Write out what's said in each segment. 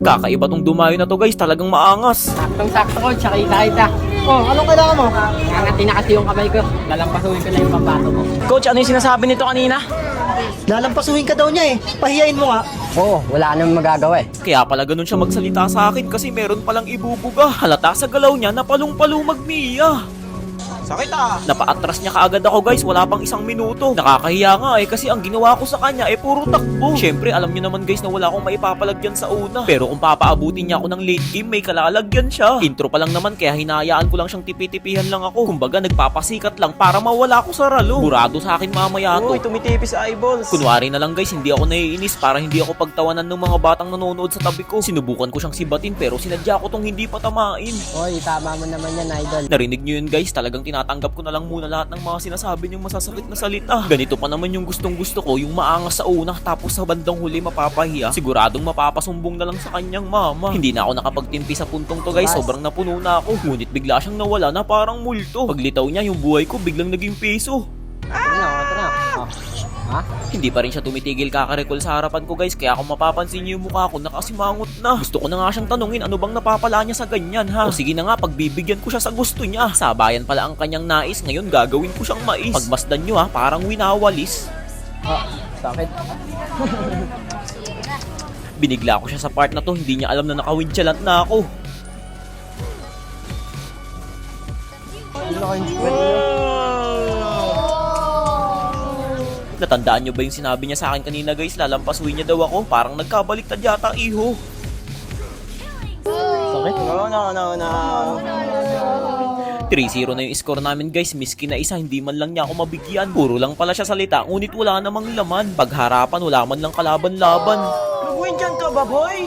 Kakaiba tong dumayo na to guys, talagang maangas. Saktong-sakto ko, tsaka kita. Oh, anong kailangan mo? Ngangati na kasi yung kamay ko. Lalampasuhin ko na yung pambato mo. Coach, ano yung sinasabi nito kanina? Lalampasuhin ka daw niya eh. Pahiyain mo nga. Oo, wala namang magagawa eh. Kaya pala ganun siya magsalita sa akin kasi meron palang ibubuga. Halata sa galaw niya na palong-palo magmiya. Sakit ah! Napaatras niya kaagad ako guys, wala pang 1 minuto. Nakakahiya nga eh kasi ang ginawa ko sa kanya puro takbo. Syempre alam niyo naman guys na wala akong maipapalagyan sa una. Pero kung papaabutin niya ako ng late game, may kalalagyan siya. Intro pa lang naman kaya hinayaan ko lang siyang tipi-tipihan lang ako. Kumbaga nagpapasikat lang para mawala ko sa ralo. Burado sa akin mamaya to. Uy, tumitipis sa eyeballs. Kunwari na lang guys, hindi ako naiinis para hindi ako pagtawanan ng mga batang nanonood sa tabi ko. Sinubukan ko siyang sibatin pero sinadya ko tong hindi patamain. Hoy, tama mo naman yan, idol. Narinig nyo yun guys, talagang tinatanggap ko na lang muna lahat ng mga sinasabi niyong masasakit na salita. Ganito pa naman yung gustong gusto ko, yung maangas sa una tapos sa bandang huli mapapahiya. Siguradong mapapasumbong na lang sa kanyang mama. Hindi na ako nakapagtimpi sa puntong to guys, sobrang napuno na ako. Ngunit bigla siyang nawala na parang multo. Paglitaw niya, yung buhay ko biglang naging peso. Ito na. Oh. Ha? Hindi pa rin siya tumitigil kakarekol sa harapan ko guys, kaya kung mapapansin niyo yung mukha ko nakasimangot na. Gusto ko na nga siyang tanungin ano bang napapala niya sa ganyan ha. O sige na nga, pagbibigyan ko siya sa gusto niya. Sabayan pala ang kanyang nais, ngayon gagawin ko siyang mais. Pagmasdan niyo ha, parang winawalis. Oh, sakit. Binigla ko siya sa part na to, hindi niya alam na naka-windchalant na ako. Natandaan nyo ba yung sinabi niya sa akin kanina guys? Lalampasuin niya daw ako. Parang nagkabaliktad yata ang iho. Sakit? No. 3-0 na yung score namin guys. Miski na isa, hindi man lang niya ako mabigyan. Puro lang pala siya salita, ngunit wala namang laman. Pagharapan, wala man lang kalaban-laban. Nag-win dyan ka ba, boy?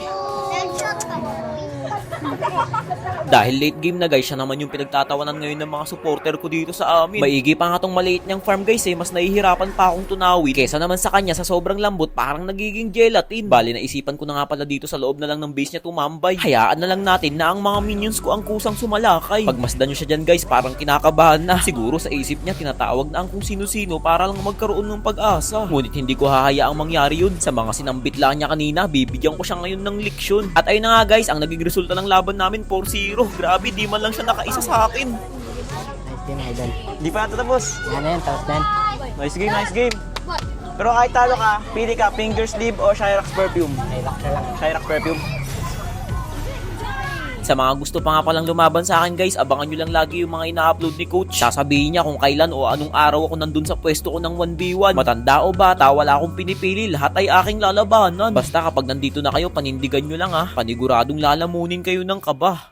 Dahil late game na guys, siya naman yung pinagtatawanan ngayon ng mga supporter ko dito sa amin. Maigi pa nga tong maliit niyang farm guys eh, mas nahihirapan pa akong tunawin. Kesa naman sa kanya sa sobrang lambot, parang nagiging gelatin. Bali naisipan ko na nga pala dito sa loob na lang ng base niya tumambay. Hayaan na lang natin na ang mga minions ko ang kusang sumalakay. Pagmasdan nyo siya dyan guys, parang kinakabahan na. Siguro sa isip niya, tinatawag na ang kung sino-sino para lang magkaroon ng pag-asa. Ngunit hindi ko hahayaang mangyari yun. Sa mga sinambit lang niya kanina, bibigyan ko siya ngayon ng leksyon. At ayun na nga guys, ang naging resulta ng laban namin 4-0. Grabe, di man lang siya nakaisa sa akin. Nice game, idol. Di pa natapos. Yan na yan, tapos na yan. Nice game. Pero kahit talo ka, pili ka finger sleeve o Cyrax perfume. Relax na lang. Cyrax perfume. Sa mga gusto pa nga palang lumaban sa akin guys, abangan nyo lang lagi yung mga ina-upload ni Coach. Sasabihin niya kung kailan o anong araw ako nandun sa pwesto ko ng 1v1. Matanda o bata, wala akong pinipili. Lahat ay aking lalabanan. Basta kapag nandito na kayo, panindigan nyo lang ha. Paniguradong lalamunin kayo ng kaba.